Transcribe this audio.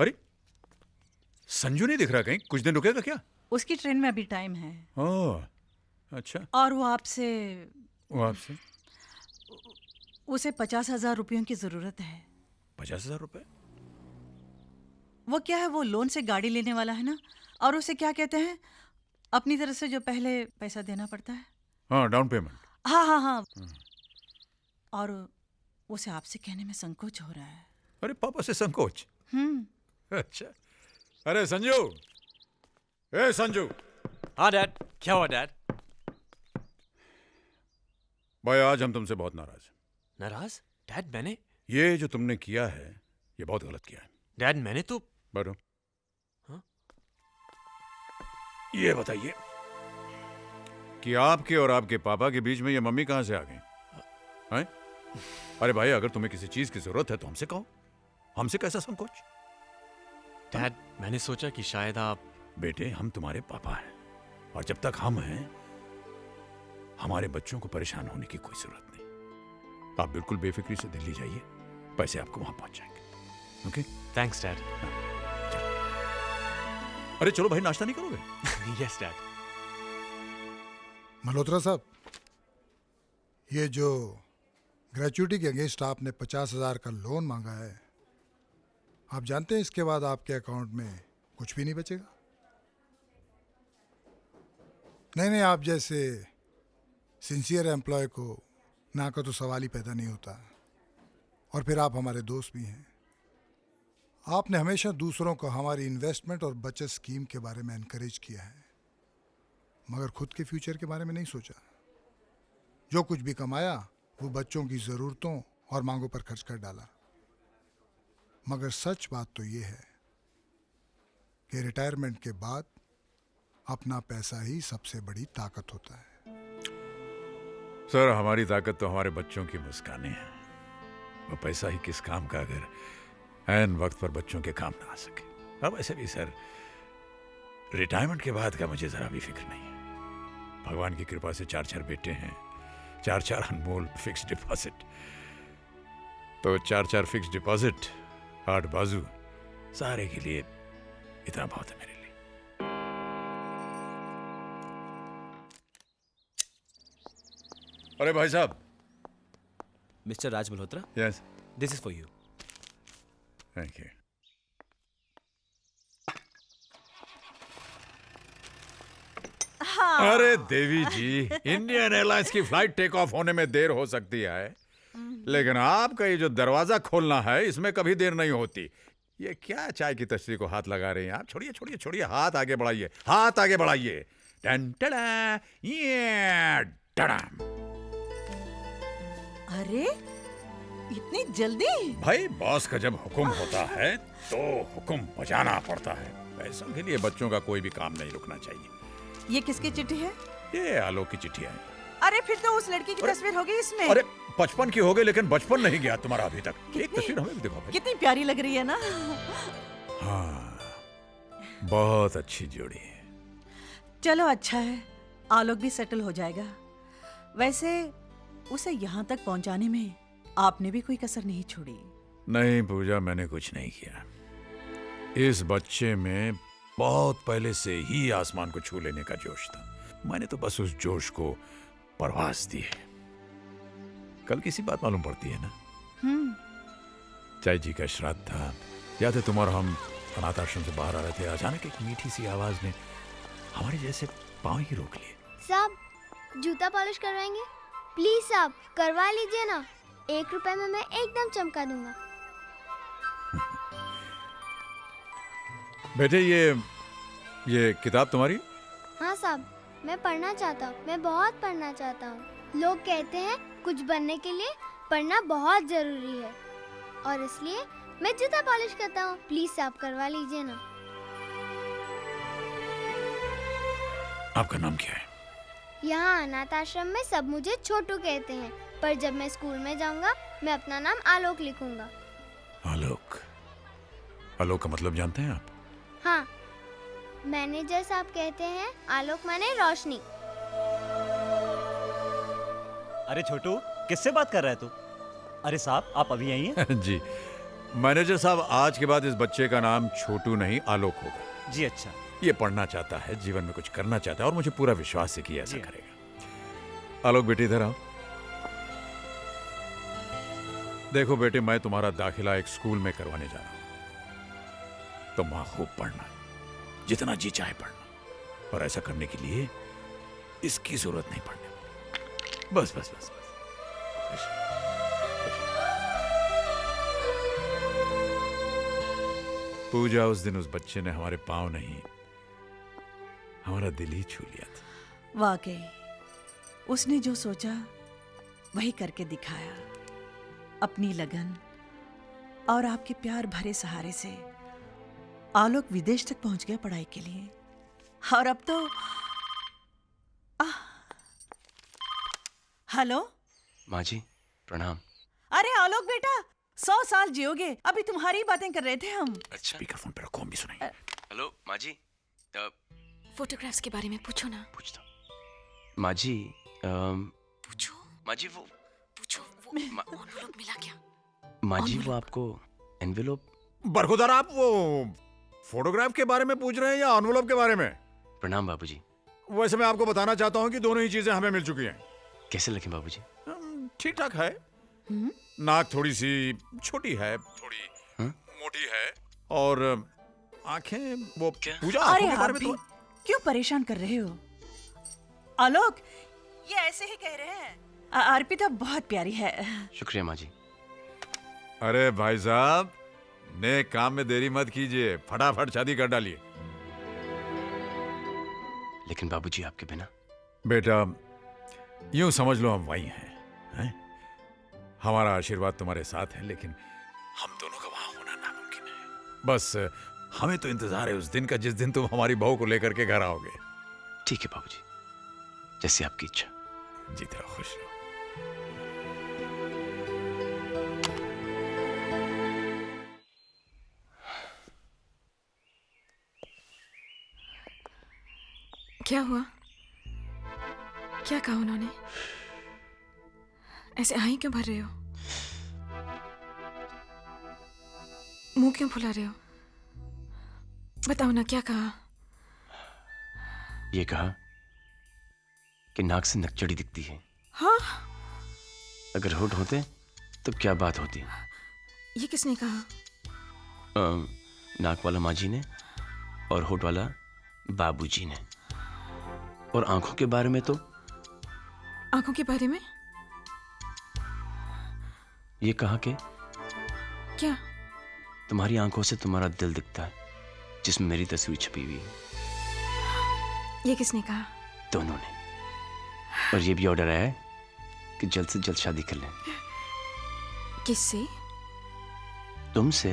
अरे संजू नहीं दिख रहा कहीं, कुछ दिन रुकेगा क्या? उसकी ट्रेन में अभी टाइम है। ओह अच्छा। और वो आपसे उसे 50,000 रुपयों की जरूरत है। 50,000 रुपए? वो क्या है, वो लोन से गाड़ी लेने वाला है ना, और उसे क्या कहते हैं, अपनी तरफ से जो पहले पैसा देना पड़ता है। हाँ, डाउन पेमेंट। हाँ हाँ हाँ। और उसे आपसे कहने में संकोच हो रहा है। अरे पापा से संकोच? अच्छा। अरे संजू, ए संजू। हाँ डैड। क्या हुआ डैड? भाई आज हम तुमसे बहुत नाराज हैं। नाराज? डैड मैंने? ये जो तुमने किया है ये बहुत गलत किया है। डैड मैंने तो... बैठो। हाँ? ये बताइए कि आपके और आपके पापा के बीच में ये मम्मी कहां से आ गई? हैं? अरे भाई अगर तुम्हें किसी चीज की जरूरत है तो हमसे कहो, हमसे कैसा संकोच? डैड मैंने सोचा कि शायद आप... बेटे हम तुम्हारे पापा हैं और जब तक हम हैं हमारे बच्चों को परेशान होने की कोई जरूरत नहीं। आप बिल्कुल बेफिक्री से दिल्ली जाइए, पैसे आपको वहां पहुंच जाएंगे। ओके? Thanks dad. अरे चलो भाई, नाश्ता नहीं करोगे? Yes dad. मल्होत्रा साहब, ये जो ग्रेचुइटी के अगेंस्ट आपने 50,000 का लोन मांगा है, आप जानते हैं इसके बाद आपके अकाउंट में कुछ भी नहीं बचेगा। नहीं, आप जैसे सिंसियर एम्प्लॉय को ना का तो सवाल ही पैदा नहीं होता। और फिर आप हमारे दोस्त भी हैं। आपने हमेशा दूसरों को हमारी इन्वेस्टमेंट और बचत स्कीम के बारे में एनकरेज किया है, मगर खुद के फ्यूचर के बारे में नहीं सोचा। जो कुछ भी कमाया वो बच्चों की ज़रूरतों और मांगों पर खर्च कर डाला। मगर सच बात तो ये है कि रिटायरमेंट के बाद अपना पैसा ही सबसे बड़ी ताकत होता है। सर हमारी ताकत तो हमारे बच्चों की मुस्कानें हैं। वो पैसा ही किस काम का अगर ऐन वक्त पर बच्चों के काम ना आ सके। अब ऐसे भी सर रिटायरमेंट के बाद का मुझे जरा भी फिक्र नहीं है। भगवान की कृपा से 4 बेटे हैं, 4 अनमोल फिक्स डिपॉजिट। तो 4 फिक्स डिपॉजिट, 8 बाजू, सारे के लिए इतना बहुत है मेरे लिए। अरे भाई साहब। Mister Raj Malhotra. Yes, this is for you. Thank you. हाँ। अरे देवी जी, इंडियन एयरलाइंस की फ्लाइट टेक ऑफ होने में देर हो सकती है, लेकिन आपका ये जो दरवाजा खोलना है इसमें कभी देर नहीं होती। ये क्या चाय की तस्वीर को हाथ लगा रहे हैं आप? छोड़िए छोड़िए छोड़िए, हाथ आगे बढ़ाइए, हाथ आगे बढ़ाइए। टन टड़ा, ये टड़ाम। अरे इतनी जल्दी? भाई बॉस का जब हुक्म होता है तो हुक्म बजाना पड़ता है। पैसों के लिए बच्चों का कोई भी काम नहीं रुकना चाहिए। ये किसकी चिट्ठी है? ये आलोक की चिट्ठी है। अरे फिर तो उस लड़की की तस्वीर होगी इसमें। अरे 55 की हो गई, लेकिन बचपन नहीं गया तुम्हारा अभी तक। एक तस्वीर हमें भी दिखाओ। कितनी प्यारी लग रही है ना। हाँ, बहुत अच्छी जोड़ी है। चलो अच्छा है, आलोक भी सेटल हो जाएगा। वैसे उसे यहाँ तक पहुँचाने में आपने भी कोई कसर नहीं छोड़ी। नहीं पूजा, मैंने कुछ नहीं किया। इस बच्चे में बहुत पहले से ही आसमान को छू लेने का जोश था। मैंने तो बस उस जोश को परवाज दी है। कल किसी बात मालूम पड़ती है ना? चाय जी का श्राद्ध था, याद है? तुम और हम अनाथ आश्रम से बाहर आ रहे थे, अचानक एक मीठी सी आवाज ने हमारे जैसे पांव ही रोक लिए। साहब जूता पॉलिश करवाएंगे? प्लीज साहब करवा लीजिए ना, 1 रुपए में मैं एकदम चमका दूंगा। बेटे ये किताब तुम्हारी? हाँ साहब, मैं पढ़ना चाहता हूँ, मैं बहुत पढ़ना चाहता हूँ। लोग कहते हैं कुछ बनने के लिए पढ़ना बहुत जरूरी है, और इसलिए मैं जूता पॉलिश करता हूँ। प्लीज साहब करवा लीजिए ना। आपका नाम क्या है? यहाँ अनाथ आश्रम में सब मुझे छोटू कहते हैं, पर जब मैं स्कूल में जाऊँगा मैं अपना नाम आलोक लिखूंगा। आलोक? आलोक का मतलब जानते हैं आप? हाँ, मैनेजर साहब कहते हैं आलोक माने रोशनी। अरे छोटू, किससे बात कर रहा है तू? अरे साहब आप अभी आई हैं? जी मैनेजर साहब, आज के बाद इस बच्चे का नाम छोटू नहीं आलोक होगा। जी अच्छा। ये पढ़ना चाहता है, जीवन में कुछ करना चाहता है और मुझे पूरा विश्वास है कि ऐसा करेगा। आलोक बेटी इधर आओ। देखो बेटे, मैं तुम्हारा दाखिला एक स्कूल में करवाने जा रहा हूं। तो मां खूब पढ़ना, जितना जी चाहे पढ़ना, और ऐसा करने के लिए इसकी जरूरत नहीं पड़ने वाली। बस बस बस बस। पूजा, उस दिन उस बच्चे ने हमारे पांव नहीं, हमारा दिल ही छू लिया था। वाकई उसने जो सोचा वही करके दिखाया। अपनी लगन और आपके प्यार भरे सहारे से आलोक विदेश तक पहुंच गया पढ़ाई के लिए। और अब तो हेलो। माँ जी प्रणाम। अरे आलोक बेटा, 100 साल जियोगे। अभी तुम्हारी बातें कर रहे थे हम। अच्छा, स्पीकरफोन पे रखो, हम भी सुनाएंगे। हेलो माँ जी। फोटोग्राफ्स के बारे में पूछो ना। पूछता हूँ माँ जी। पूछो माँ जी वो एनवेलप मिला क्या? माँ जी वो आपको एनवेलप। बरखुदार, आप वो फोटोग्राफ के बारे में पूछ रहे हैं या एनवेलप के बारे में? प्रणाम बाबूजी। वैसे मैं आपको बताना चाहता हूं कि दोनों ही चीजें हमें मिल चुकी हैं। कैसे लगे बाबूजी? ठीक ठाक है। नाक थोड़ी सी छोटी है, थोड़ी मोटी है, और आंखें वो पूजा अरे आंखों के बारे आप में भी क्यों परेशान कर रहे हो? आलोक, ये ऐसे ही कह रहे हैं। अर्पिता बहुत प्यारी है। शुक्रिया माँ जी। अरे भाई साहब, नेक काम में देरी मत कीजिए, फटाफट शादी कर डालिए। लेकिन बाबूजी आपके बिना। बेटा, यूं समझ लो हम वही हैं? हमारा आशीर्वाद तुम्हारे साथ है, लेकिन हम दोनों का वहां होना नामुमकिन है। बस हमें तो इंतजार है उस दिन का जिस दिन तुम हमारी बहू को लेकर के घर आओगे। ठीक है बाबूजी, जैसे आपकी इच्छा। जीत रहो, खुश रहो। क्या हुआ? क्या कहा उन्होंने? ऐसे आही क्यों भर रहे हो? मुंह क्यों फुला रहे हो? बताओ ना, क्या कहा? ये कहा कि नाक से नकचड़ी दिखती है। हाँ? अगर होठ होते तो क्या बात होती? ये किसने कहा? नाक वाला माँ जी ने और होठ वाला बाबूजी ने। और आंखों के बारे में तो? आंखों के बारे में? ये कहा कि क्या? तुम्हारी आंखों से तुम्हारा दिल दिखता है, जिसमें मेरी तस्वीर छपी हुई है। ये किसने कहा? दोनों ने। और ये भी ऑर्डर आया है कि जल्द से जल्द शादी कर लें। किससे? तुमसे।